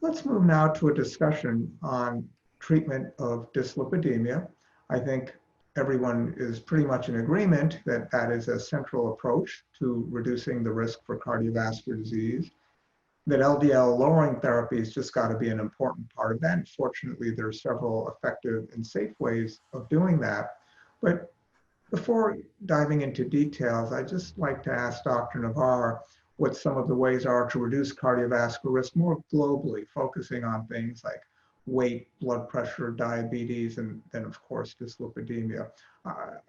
Let's move now to a discussion on treatment of dyslipidemia. I think everyone is pretty much in agreement that that is a central approach to reducing the risk for cardiovascular disease, that LDL lowering therapy has just got to be an important part of that. And fortunately, there are several effective and safe ways of doing that. But before diving into details, I'd just like to ask Dr. Navar what some of the ways are to reduce cardiovascular risk more globally, focusing on things like weight, blood pressure, diabetes, and then of course dyslipidemia.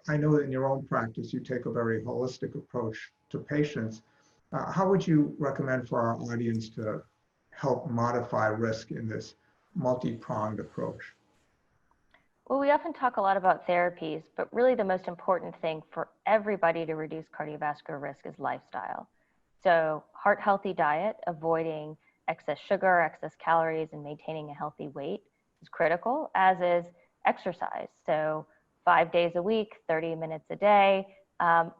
I know that in your own practice, you take a very holistic approach to patients. How would you recommend for our audience to help modify risk in this multi-pronged approach? Well, we often talk a lot about therapies, but really the most important thing for everybody to reduce cardiovascular risk is lifestyle. So heart healthy diet, avoiding excess sugar, excess calories, and maintaining a healthy weight is critical, as is exercise. So 5 days a week, 30 minutes a day.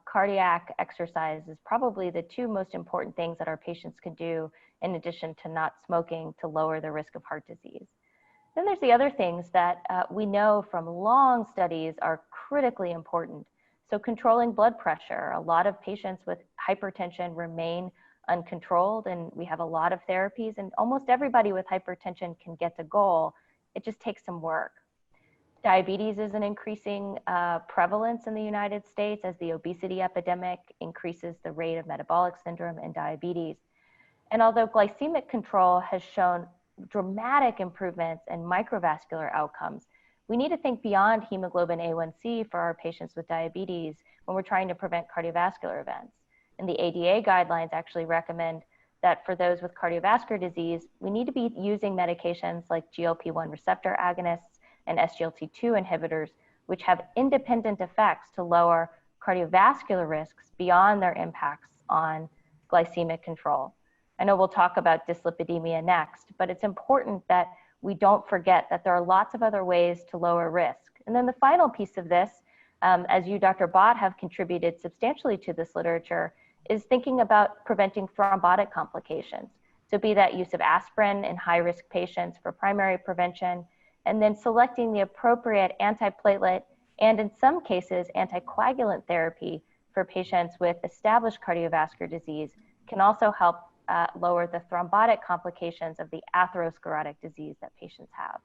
Cardiac exercise is probably the two most important things that our patients can do in addition to not smoking to lower the risk of heart disease. Then there's the other things that we know from long studies are critically important. So controlling blood pressure. A lot of patients with hypertension remain uncontrolled, and we have a lot of therapies, and almost everybody with hypertension can get to goal. It just takes some work. Diabetes is an increasing prevalence in the United States as the obesity epidemic increases the rate of metabolic syndrome and diabetes. And although glycemic control has shown dramatic improvements in microvascular outcomes, we need to think beyond hemoglobin A1C for our patients with diabetes when we're trying to prevent cardiovascular events. And the ADA guidelines actually recommend that for those with cardiovascular disease, we need to be using medications like GLP-1 receptor agonists and SGLT2 inhibitors, which have independent effects to lower cardiovascular risks beyond their impacts on glycemic control. I know we'll talk about dyslipidemia next, but it's important that we don't forget that there are lots of other ways to lower risk. And then the final piece of this, as you, Dr. Bott, have contributed substantially to this literature, is thinking about preventing thrombotic complications. So be that use of aspirin in high-risk patients for primary prevention, and then selecting the appropriate antiplatelet and in some cases anticoagulant therapy for patients with established cardiovascular disease can also help lower the thrombotic complications of the atherosclerotic disease that patients have.